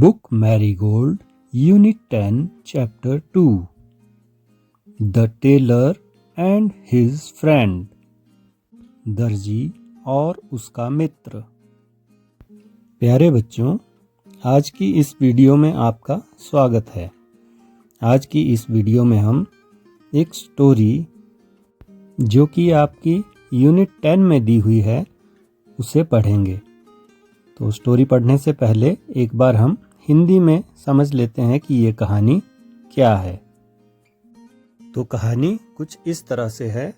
Book Marigold, Unit 10, Chapter 2. The Tailor and His Friend. दर्जी और उसका मित्र। प्यारे बच्चों, आज की इस वीडियो में आपका स्वागत है। आज की इस वीडियो में हम एक स्टोरी जो कि आपकी यूनिट 10 में दी हुई है उसे पढ़ेंगे। तो स्टोरी पढ़ने से पहले एक बार हम हिंदी में समझ लेते हैं कि ये कहानी क्या है। तो कहानी कुछ इस तरह से है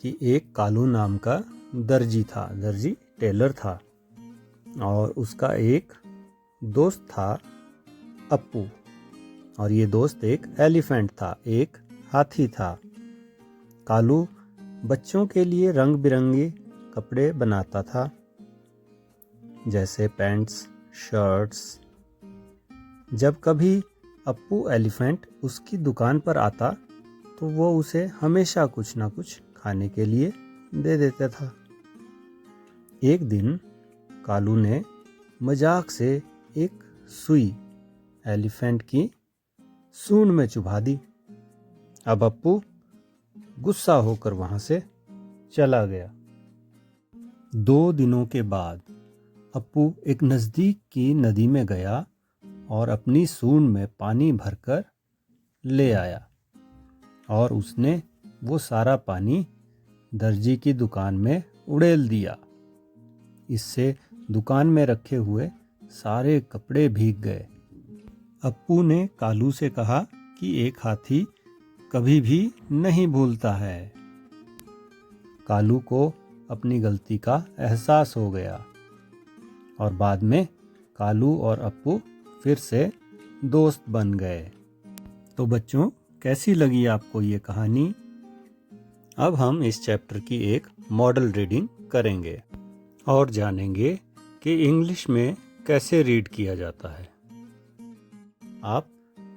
कि एक कालू नाम का दर्जी था, दर्जी टेलर था, और उसका एक दोस्त था अप्पू, और ये दोस्त एक एलिफेंट था, एक हाथी था। कालू बच्चों के लिए रंग बिरंगे कपड़े बनाता था, जैसे पैंट्स, शर्ट्स। जब कभी अप्पू एलिफेंट उसकी दुकान पर आता तो वो उसे हमेशा कुछ ना कुछ खाने के लिए दे देता था। एक दिन कालू ने मजाक से एक सुई एलिफेंट की सूंड में चुभा दी। अब अप्पू गुस्सा होकर वहां से चला गया। 2 दिनों के बाद अप्पू एक नज़दीक की नदी में गया और अपनी सूंड में पानी भरकर ले आया, और उसने वो सारा पानी दर्जी की दुकान में उड़ेल दिया। इससे दुकान में रखे हुए सारे कपड़े भीग गए। अप्पू ने कालू से कहा कि एक हाथी कभी भी नहीं भूलता है। कालू को अपनी गलती का एहसास हो गया, और बाद में कालू और अप्पू फिर से दोस्त बन गए। तो बच्चों, कैसी लगी आपको ये कहानी? अब हम इस चैप्टर की एक मॉडल रीडिंग करेंगे और जानेंगे कि इंग्लिश में कैसे रीड किया जाता है। आप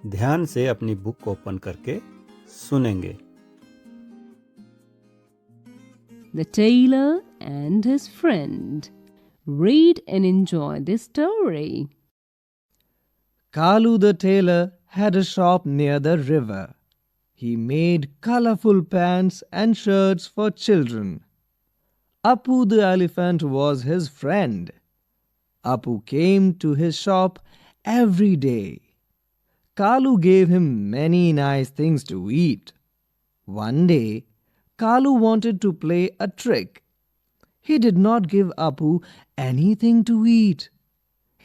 ध्यान से अपनी बुक ओपन करके सुनेंगे। The Tailor and His Friend. Read and enjoy this story. Kalu the tailor had a shop near the river. He made colorful pants and shirts for children. Appu the elephant was his friend. Appu came to his shop every day. Kalu gave him many nice things to eat. One day, Kalu wanted to play a trick. He did not give Appu anything to eat.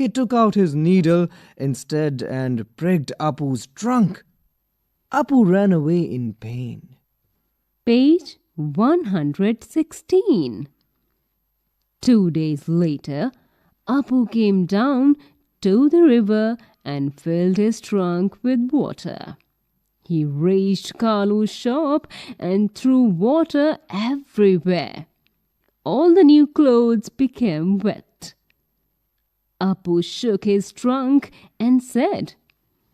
He took out his needle instead and pricked Appu's trunk. Appu ran away in pain. Page 116. 2 days later, Appu came down to the river and filled his trunk with water. He reached Kalu's shop and threw water everywhere. All the new clothes became wet. Appu shook his trunk and said,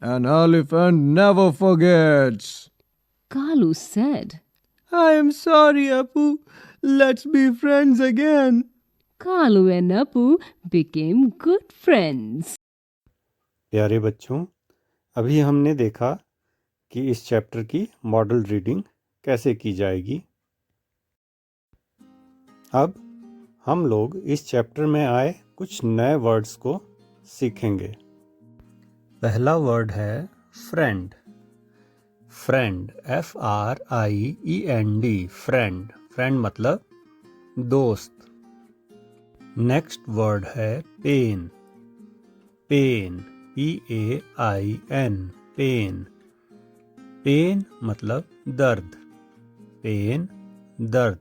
An elephant never forgets. Kalu said, I am sorry, Appu. Let's be friends again. Kalu and Appu became good friends. प्यारे बच्चों, अभी हमने देखा कि इस chapter की model reading कैसे की जाएगी। अब हम लोग इस चैप्टर में आए कुछ नए वर्ड्स को सीखेंगे। पहला वर्ड है friend. Friend, FRIEND, friend. Friend मतलब दोस्त। नेक्स्ट वर्ड है pain. Pain, PAIN, pain. Pain मतलब दर्द। पेन, दर्द।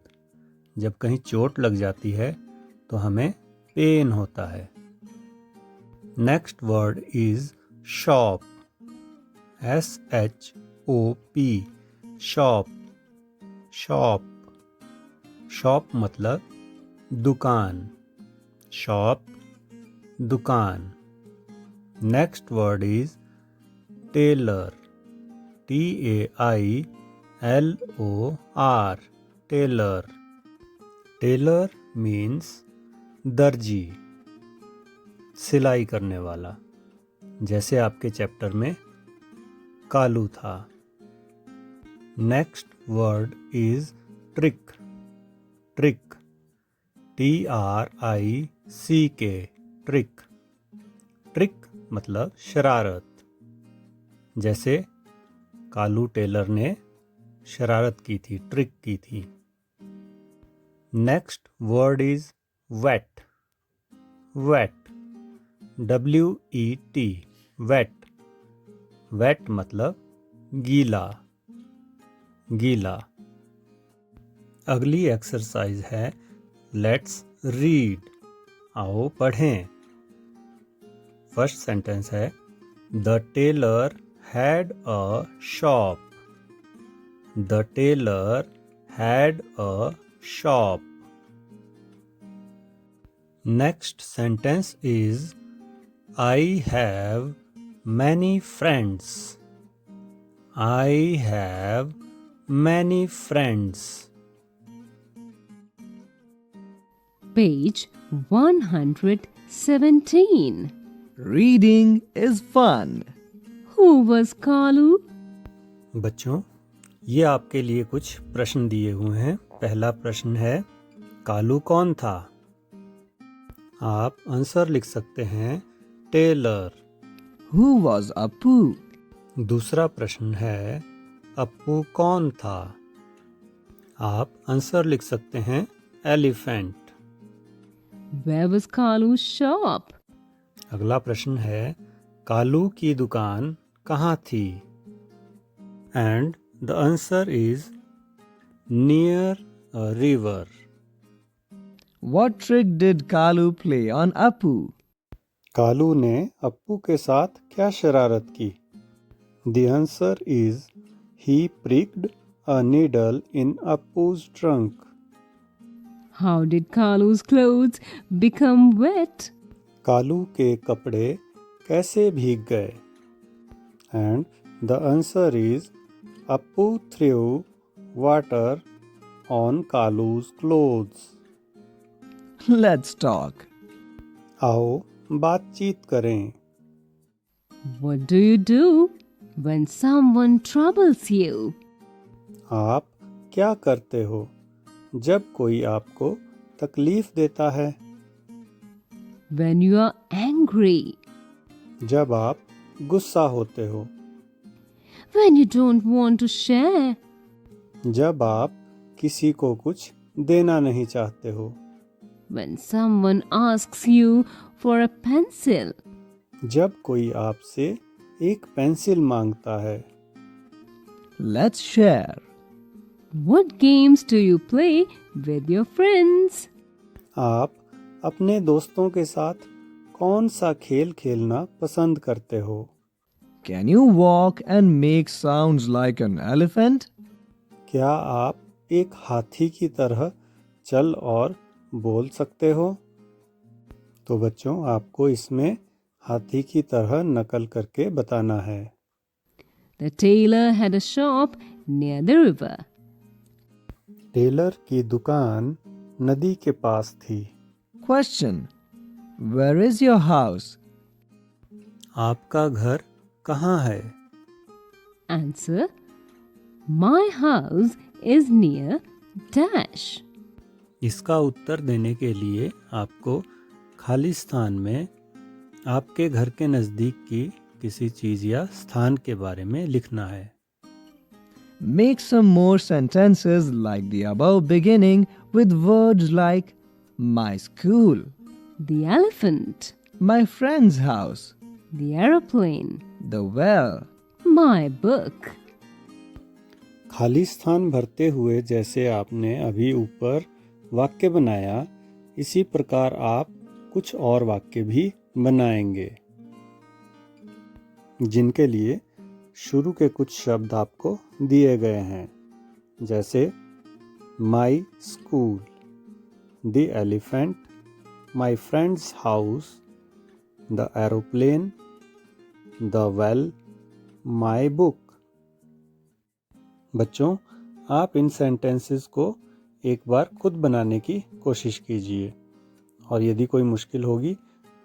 जब कहीं चोट लग जाती है तो हमें पेन होता है। Next word is shop. SHOP, shop. Shop, shop मतलब दुकान। शॉप, दुकान। Next word is tailor. TAILOR, tailor. Tailor means दर्जी, सिलाई करने वाला। जैसे आपके चैप्टर में कालू था। Next word is trick. Trick, TRICK, trick. Trick मतलब शरारत। जैसे कालू टेलर ने शरारत की थी, ट्रिक की थी। Next word is wet. Wet, WET, wet. Wet मतलब गीला, गीला। अगली एक्सरसाइज है लेट्स रीड। आओ पढ़ें। फर्स्ट सेंटेंस है the tailor had a shop. The tailor had a shop. Next sentence is I have many friends. I have many friends. Page 117. Reading is fun. Who was Kalu? बच्चों, ये आपके लिए कुछ प्रश्न दिए हुए हैं। पहला प्रश्न है कालू कौन था? आप आंसर लिख सकते हैं टेलर। Who was Appu? दूसरा प्रश्न है अप्पू कौन था? आप आंसर लिख सकते हैं elephant. Where was Kalu's shop? अगला प्रश्न है कालू की दुकान कहाँ थी? And the answer is near a river. What trick did Kalu play on Appu? Kalu ने अप्पू के साथ क्या शरारत की? The answer is he pricked a needle in Appu's trunk. How did Kalu's clothes become wet? Kalu के कपड़े कैसे भीग गए? And the answer is Appu threw water on Kalu's clothes. Let's talk. आओ बातचीत करें। What do you do when someone troubles you? आप क्या करते हो जब कोई आपको तकलीफ देता है? When you are angry? जब आप गुस्सा होते हो? When you don't want to share? जब आप किसी को कुछ देना नहीं चाहते हो? When someone asks you for a pencil? जब कोई आपसे एक पेंसिल मांगता है? Let's share. What games do you play with your friends? आप अपने दोस्तों के साथ कौन सा खेल खेलना पसंद करते हो? Can you walk and make sounds like an elephant? क्या आप एक हाथी की तरह चल और बोल सकते हो? तो बच्चों, आपको इसमें हाथी की तरह नकल करके बताना है। The tailor had a shop near the river. Tailor की दुकान नदी के पास थी। Question. Where is your house? आपका घर कहाँ है? Answer. My house is near dash. इसका उत्तर देने के लिए आपको खाली स्थान में आपके घर के नज़दीक की किसी चीज़ या स्थान के बारे में लिखना है। Make some more sentences like the above beginning with words like my school, The elephant. my friend's house, The aeroplane. the well. My book. खाली स्थान भरते हुए जैसे आपने अभी ऊपर वाक्य बनाया, इसी प्रकार आप कुछ और वाक्य भी बनाएंगे, जिनके लिए शुरू के कुछ शब्द आपको दिए गए हैं, जैसे my school, the elephant, my friends house, the aeroplane, the well, my book. बच्चों, आप इन सेंटेंसेस को एक बार खुद बनाने की कोशिश कीजिए, और यदि कोई मुश्किल होगी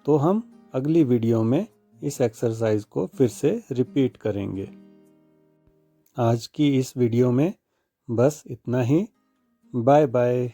तो हम अगली वीडियो में इस एक्सरसाइज को फिर से रिपीट करेंगे। आज की इस वीडियो में बस इतना ही। Bye bye.